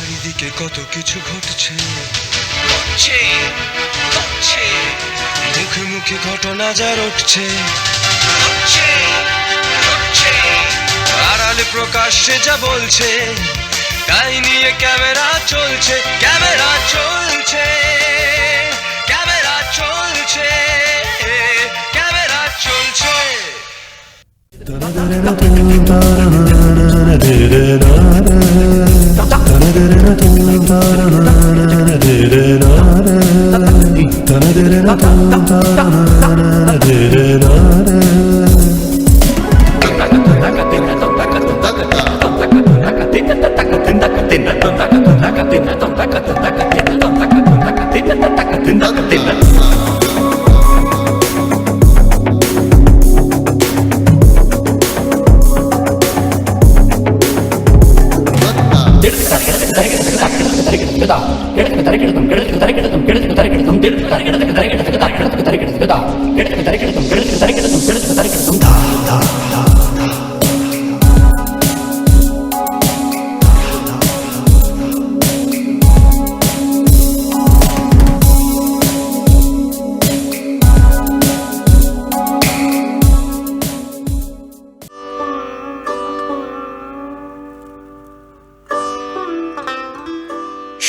চারিদিকে কত কিছু ঘটছে, মুখে মুখে ঘটনা যা রটছে, আড়ালে প্রকাশ্যে যা বলছে, তাই নিয়ে ক্যামেরা চলছে, ক্যামেরা চলছে, ক্যামেরা চলছে, ক্যামেরা চলছে।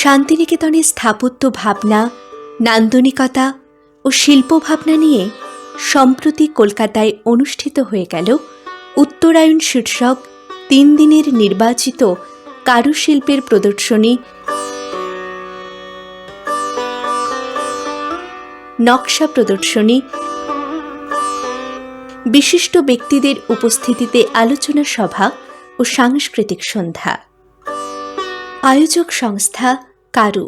শান্তিনিকেতনের স্থাপত্য ভাবনা, নান্দনিকতা ও শিল্প ভাবনা নিয়ে সম্প্রতি কলকাতায় অনুষ্ঠিত হয়ে গেল উত্তরায়ণ শীর্ষক 3 দিনের নির্বাচিত কারুশিল্পের প্রদর্শনী, নকশা প্রদর্শনী, বিশিষ্ট ব্যক্তিদের উপস্থিতিতে আলোচনা সভা ও সাংস্কৃতিক সন্ধ্যা। আয়োজক সংস্থা কারু।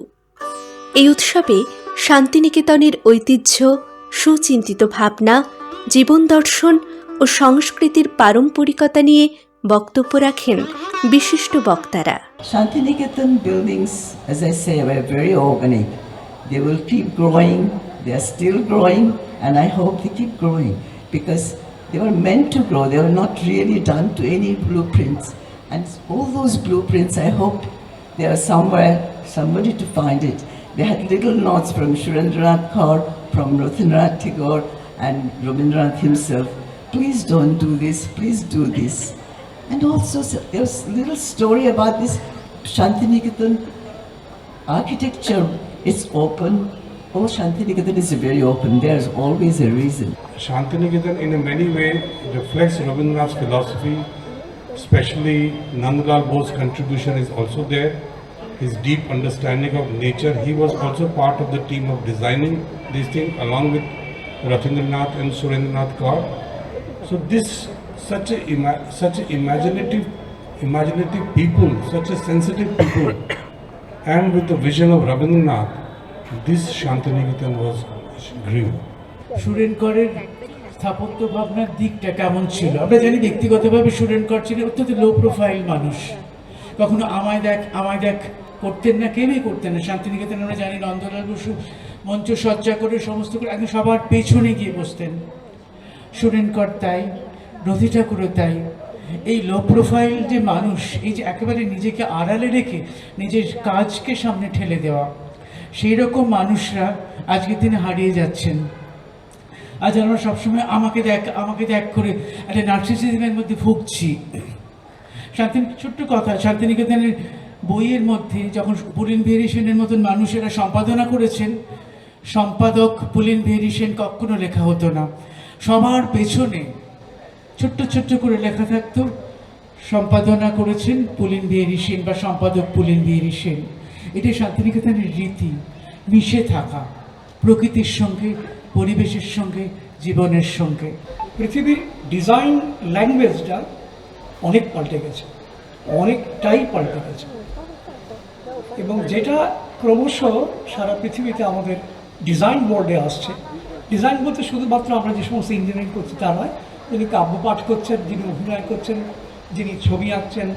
এই উৎসবে শান্তিনিকেতনের ঐতিহ্য, সুচিন্তিত ভাবনা, জীবন দর্শন ও সংস্কৃতির পারম্পরিকতা নিয়ে বক্তব্য রাখেন বিশিষ্ট বক্তারা। Shantiniketan buildings, as I say, were very organic. They will keep growing, they are still growing, and I hope they keep growing because they were meant to grow. They were not really done to any blueprints. And all those blueprints, I hope they are somewhere, somebody to find it. They had little notes from Surendranath Kaur, from Rabindranath Tagore, and Rabindranath himself. Please don't do this, please do this. And also there's a little story about this Shantiniketan architecture. It's open. Oh, Shantiniketan is very open. There's always a reason. Shantiniketan in a many ways reflects Rabindranath's philosophy, especially Nandlal Bose's contribution is also there. His deep understanding of nature. He was also part of the team of designing these things along with Rabindranath and Surendranath Kaur. So this such a imaginative people, such a sensitive people, and with the vision of Rabindranath, this Shantiniketan was grew. সুরেনকরের স্থাপত্য ভাবনার দিকটা কেমন ছিল আমরা জানি। ব্যক্তিগতভাবে সুরেনকর ছিলেন অত্যন্ত লো প্রোফাইল মানুষ, কখনো আমায় দেখ করতেন না, কেউই করতেন না। শান্তিনিকেতন আমরা জানি নন্দলাল বসু মঞ্চ সজ্জা করে সমস্ত করে একদম সবার পেছনে গিয়ে বসতেন। সুরেনকর তাই, রথী ঠাকুরও তাই। এই লো প্রোফাইল যে মানুষ, এই যে একেবারে নিজেকে আড়ালে রেখে নিজের কাজকে সামনে ঠেলে দেওয়া, সেই রকম মানুষরা আজকের দিনে হারিয়ে যাচ্ছেন। আজ আমরা সবসময় আমাকে দেখ করে একটা নার্সিসিজমের মধ্যে ভুগছি। ছোট্ট কথা, শান্তিনিকেতনের বইয়ের মধ্যে যখন পুলিন বিহারী সেনের মতন মানুষেরা সম্পাদনা করেছেন, সম্পাদক পুলিন বিহারী সেন কখনো লেখা হতো না। সবার পেছনে ছোট্ট করে লেখা থাকতো, সম্পাদনা করেছেন পুলিন বিহারী সেন বা সম্পাদক পুলিন বিহারী সেন। এটা শান্তিনিকেতনের রীতি, মিশে থাকা প্রকৃতির সঙ্গে, পরিবেশের সঙ্গে, জীবনের সঙ্গে। পৃথিবীর ডিজাইন ল্যাঙ্গুয়েজটা অনেক পাল্টে গেছে, অনেকটাই পাল্টে গেছে, এবং যেটা ক্রমশ সারা পৃথিবীতে আমাদের ডিজাইন বোর্ডে আসছে। ডিজাইন বলতে শুধুমাত্র আমরা যে সমস্ত ইঞ্জিনিয়ারিং করছি তা নয়, যিনি কাব্য পাঠ করছেন, যিনি অভিনয় করছেন, যিনি ছবি আঁকছেন,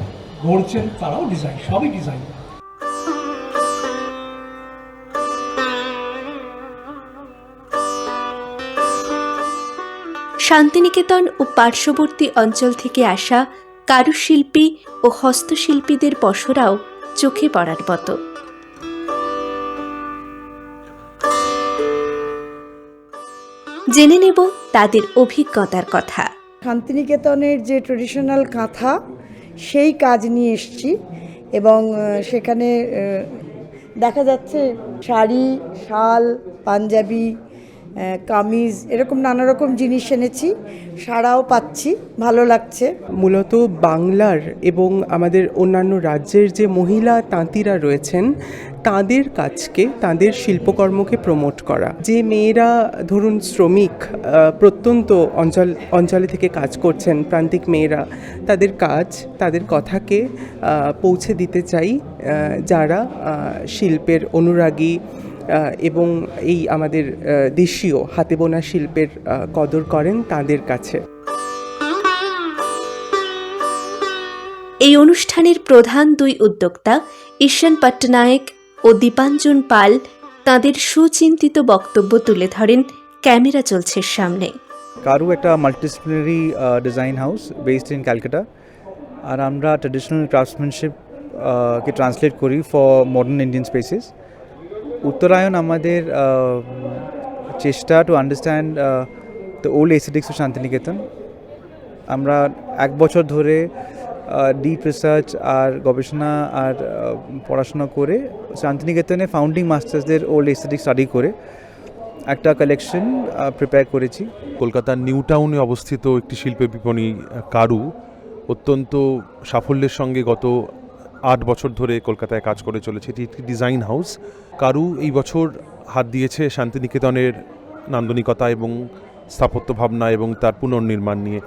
গড়ছেন, তারাও ডিজাইন, সবই ডিজাইন। শান্তিনিকেতন ও পার্শ্ববর্তী অঞ্চল থেকে আসা কারুশিল্পী ও হস্তশিল্পীদের পসরাও চোখে পড়ার মতো। জেনে নেব তাদের অভিজ্ঞতার কথা। শান্তিনিকেতনের যে ট্রেডিশনাল কাঁথা সেই কাজ নিয়ে এসেছি এবং সেখানে দেখা যাচ্ছে শাড়ি, শাল, পাঞ্জাবি, কামিজ এরকম নানা রকম জিনিস এনেছি, সাড়াও পাচ্ছি, ভালো লাগছে। মূলত বাংলার এবং আমাদের অন্যান্য রাজ্যের যে মহিলা তাঁতিরা রয়েছেন তাদের কাজকে, তাদের শিল্পকর্মকে প্রমোট করা। যে মেয়েরা ধরুন শ্রমিক, প্রত্যন্ত অঞ্চলে থেকে কাজ করছেন, প্রান্তিক মেয়েরা, তাদের কাজ, তাদের কথাকে পৌঁছে দিতে চাই যারা শিল্পের অনুরাগী এবং এই আমাদের দেশীয় হাতে বোনা শিল্পের কদর করেন তাদের কাছে। এই অনুষ্ঠানের প্রধান দুই উদ্যোক্তা ঈশান পটনায়ক ও দীপাঞ্জন পাল তাঁদের সুচিন্তিত বক্তব্য তুলে ধরেন ক্যামেরা চলছে সামনে। কারু একটা multidisciplinary design house based in Calcutta, আর আমরা ট্রেডিশনাল ক্রাফটসম্যানশিপ কে ট্রান্সলেট করি for modern Indian spaces. Uttarayan আমাদের চেষ্টা to understand the old aesthetics of Santiniketan. আমরা 1 বছর ধরে ডিপ রিসার্চ আর গবেষণা আর পড়াশোনা করে শান্তিনিকেতনে ফাউন্ডিং মাস্টার্সদের ওল্ড এস্থেটিক্স স্টাডি করে একটা কালেকশন প্রিপেয়ার করেছি। কলকাতার নিউ টাউনে অবস্থিত একটি শিল্পের বিপণী কারু অত্যন্ত সাফল্যের সঙ্গে গত 8 বছর ধরে কলকাতায় কাজ করে চলেছে। এটি একটি ডিজাইন হাউস। কারু এই বছর হাত দিয়েছে শান্তিনিকেতনের নান্দনিকতা এবং স্থাপত্য ভাবনা এবং তার পুনর্নির্মাণ নিয়ে।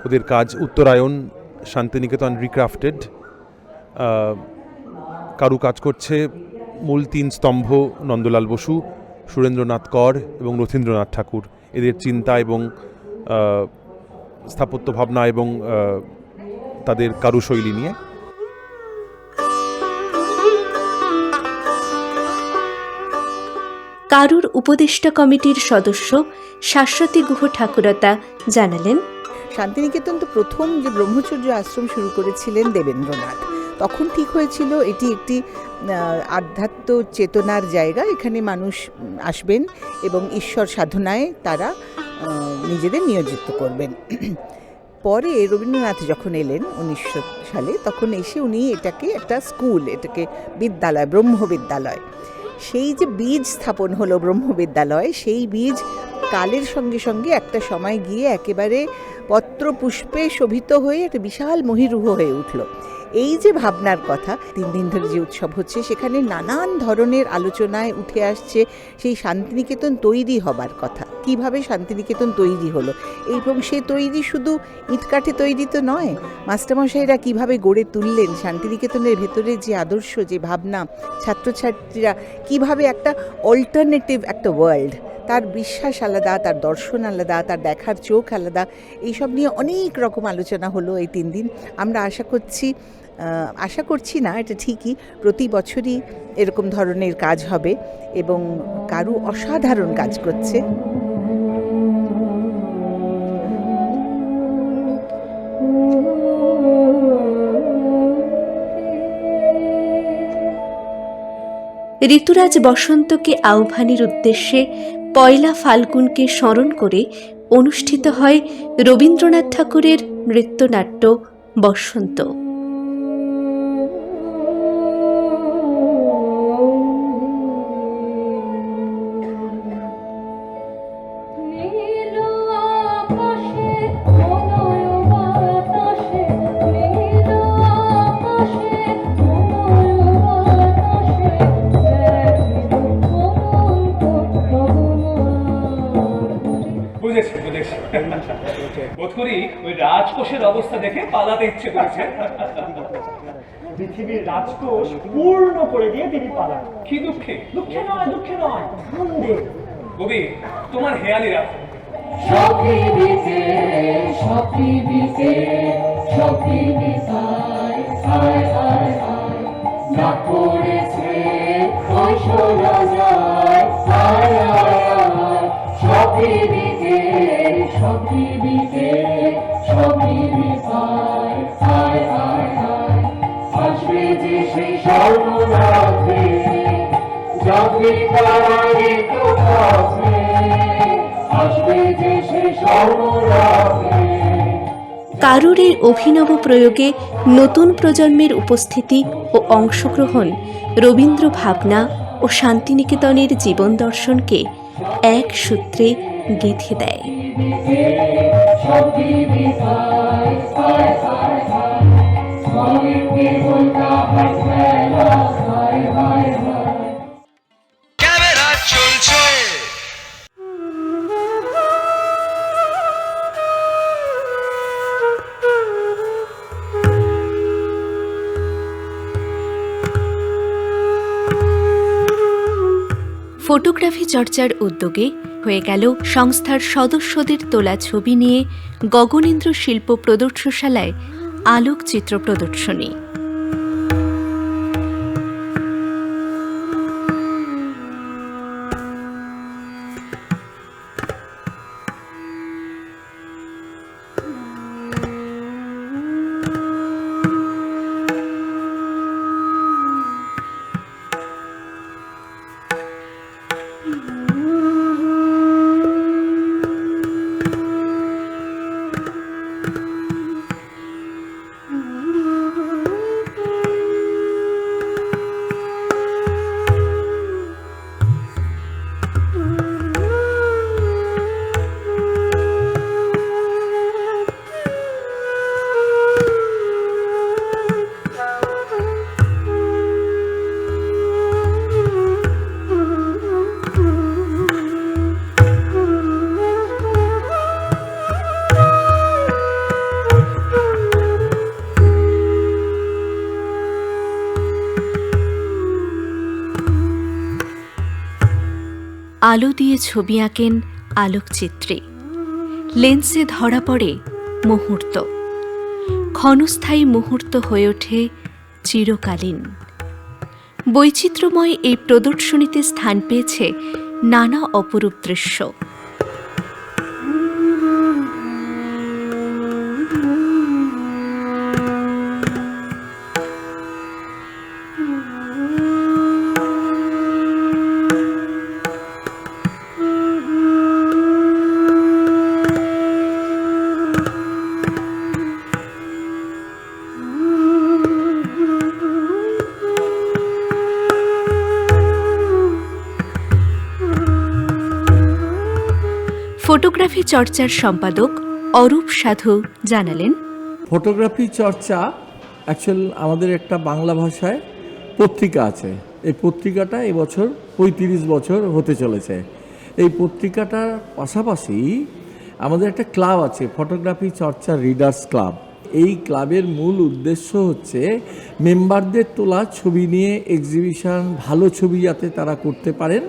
ওদের কাজ উত্তরায়ণ শান্তিনিকেতন রিক্রাফটেড। কারু কাজ করছে মূল 3 স্তম্ভ নন্দলাল বসু, সুরেন্দ্রনাথ কর এবং রথীন্দ্রনাথ ঠাকুর, এদের চিন্তা এবং স্থাপত্য ভাবনা এবং তাদের কারুশৈলী নিয়ে। কারুর উপদেষ্টা কমিটির সদস্য শাশ্বতী গুহ ঠাকুরতা জানালেন, শান্তিনিকেতন তো প্রথম যে ব্রহ্মচর্য আশ্রম শুরু করেছিলেন দেবেন্দ্রনাথ, তখন ঠিক হয়েছিল এটি একটি আধ্যাত্ম চেতনার জায়গা, এখানে মানুষ আসবেন এবং ঈশ্বর সাধনায় তারা নিজেদের নিয়োজিত করবেন। পরে রবীন্দ্রনাথ যখন এলেন 1900 সালে, তখন এসে উনি এটাকে একটা স্কুল, এটাকে বিদ্যালয়, ব্রহ্মবিদ্যালয়, সেই যে বীজ স্থাপন হলো ব্রহ্মবিদ্যালয়, সেই বীজ কালের সঙ্গে সঙ্গে একটা সময় গিয়ে একেবারে পত্র পুষ্পে শোভিত হয়ে একটা বিশাল মহিরুহ হয়ে উঠল। এই যে ভাবনার কথা, 3 দিন ধরে যে উৎসব হচ্ছে, সেখানে নানান ধরনের আলোচনায় উঠে আসছে সেই শান্তিনিকেতন তৈরি হবার কথা, কিভাবে শান্তিনিকেতন তৈরি হলো, এবং সে তৈরি শুধু ইটকাঠে তৈরি তো নয়, মাস্টারমশাইরা কিভাবে গড়ে তুললেন শান্তিনিকেতনের ভেতরে যে আদর্শ, যে ভাবনা, ছাত্রছাত্রীরা কিভাবে একটা অল্টারনেটিভ একটা ওয়ার্ল্ড, তার বিশ্বাস আলাদা, তার দর্শন আলাদা, তার দেখার চোখ আলাদা, এইসব নিয়ে অনেক রকম আলোচনা হলো এই 3 দিন। আমরা আশা করছি না, এটা ঠিকই প্রতি বছরই এরকম ধরনের কাজ হবে এবং কারু অসাধারণ কাজ করছে। ঋতুরাজ বসন্তকে আহ্বানের উদ্দেশ্যে 1 ফাল্গুনকে স্মরণ করে অনুষ্ঠিত হয় রবীন্দ্রনাথ ঠাকুরের নৃত্যনাট্য বসন্ত। বোধ করি ওই রাজকোষের অবস্থা দেখে পালাতে ইচ্ছে করেছে। পৃথিবীর রাজকোষ পূর্ণ করে দিয়ে তিনি পালান। কি দুঃখে? দুঃখে নয়, আনন্দে। কবি, তোমার হেয়ালি রাখো। আসবে যে সেই স্বর্ণরাত্রি জাগবে তারারে তো ভাববে আসবে যে সেই স্বর্ণরাত্রি। কারুর এই অভিনব প্রয়োগে নতুন প্রজন্মের উপস্থিতি ও অংশগ্রহণ রবীন্দ্র ভাবনা ও শান্তিনিকেতনের জীবন দর্শনকে এক সূত্রে গেঁথে দেয়। ক্যামেরা চলছে, ফটোগ্রাফি চর্চার উদ্যোগে হয়ে গেল সংস্থার সদস্যদের তোলা ছবি নিয়ে গগনেন্দ্র শিল্প প্রদর্শনশালায় আলোকচিত্র প্রদর্শনী। আলো দিয়ে ছবি আঁকেন আলোকচিত্রে, লেন্সে ধরা পড়ে মুহূর্ত, ক্ষণস্থায়ী মুহূর্ত হয়ে ওঠে চিরকালীন। বৈচিত্র্যময় এই প্রদর্শনীতে স্থান পেয়েছে নানা অপরূপ দৃশ্য। ফটোগ্রাফি চর্চার সম্পাদক অরূপ সাধু জানালেন, ফটোগ্রাফি চর্চা অ্যাকচুয়াল আমাদের একটা বাংলা ভাষায় পত্রিকা আছে। এই পত্রিকাটা এবছর 35 বছর হতে চলেছে। এই পত্রিকাটার পাশাপাশি আমাদের একটা ক্লাব আছে, ফটোগ্রাফি চর্চা রিডার্স ক্লাব। এই ক্লাবের মূল উদ্দেশ্য হচ্ছে মেম্বারদের তোলা ছবি নিয়ে এক্সিবিশন, ভালো ছবি যাতে তারা করতে পারেন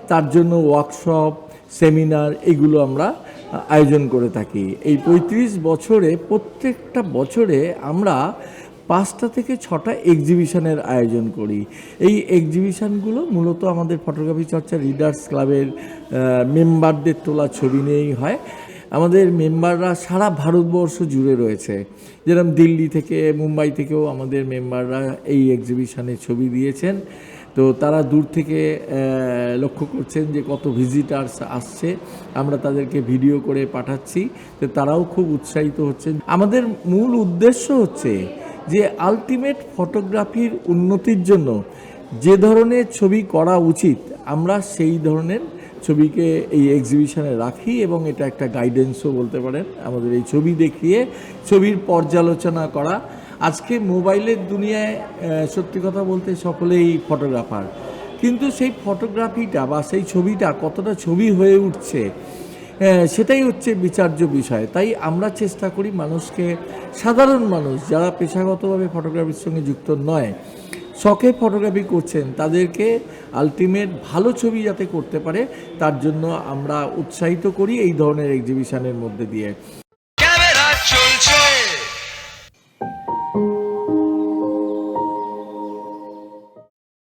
তার জন্য ওয়ার্কশপ, সেমিনার এগুলো আমরা আয়োজন করে থাকি। এই 35 বছরে প্রত্যেকটা বছরে আমরা 5টা থেকে 6টা এক্সিবিশনের আয়োজন করি। এই এক্সিবিশনগুলো মূলত আমাদের ফটোগ্রাফি চর্চা রিডার্স ক্লাবের মেম্বারদের তোলা ছবি নিয়েই হয়। আমাদের মেম্বাররা সারা ভারতবর্ষ জুড়ে রয়েছে, যেরকম দিল্লি থেকে, মুম্বাই থেকেও আমাদের মেম্বাররা এই এক্সিবিশনে ছবি দিয়েছেন। তো তারা দূর থেকে লক্ষ্য করছেন যে কত ভিজিটার্স আসছে, আমরা তাদেরকে ভিডিও করে পাঠাচ্ছি, তো তারাও খুব উৎসাহিত হচ্ছেন। আমাদের মূল উদ্দেশ্য হচ্ছে যে আলটিমেট ফটোগ্রাফির উন্নতির জন্য যে ধরনের ছবি করা উচিত আমরা সেই ধরনের ছবিকে এই এক্সিবিশনে রাখি, এবং এটা একটা গাইডেন্সও বলতে পারেন। আমাদের এই ছবি দেখিয়ে ছবির পর্যালোচনা করা। আজকে মোবাইলের দুনিয়ায় সত্যি কথা বলতে সকলেই ফটোগ্রাফার, কিন্তু সেই ফটোগ্রাফিটা বা সেই ছবিটা কতটা ছবি হয়ে উঠছে সেটাই হচ্ছে বিচার্য বিষয়। তাই আমরা চেষ্টা করি মানুষকে, সাধারণ মানুষ যারা পেশাগতভাবে ফটোগ্রাফির সঙ্গে যুক্ত নয়, শখে ফটোগ্রাফি করছেন, তাদেরকে আলটিমেট ভালো ছবি যাতে করতে পারে তার জন্য আমরা উৎসাহিত করি এই ধরনের এক্সিবিশনের মধ্যে দিয়ে।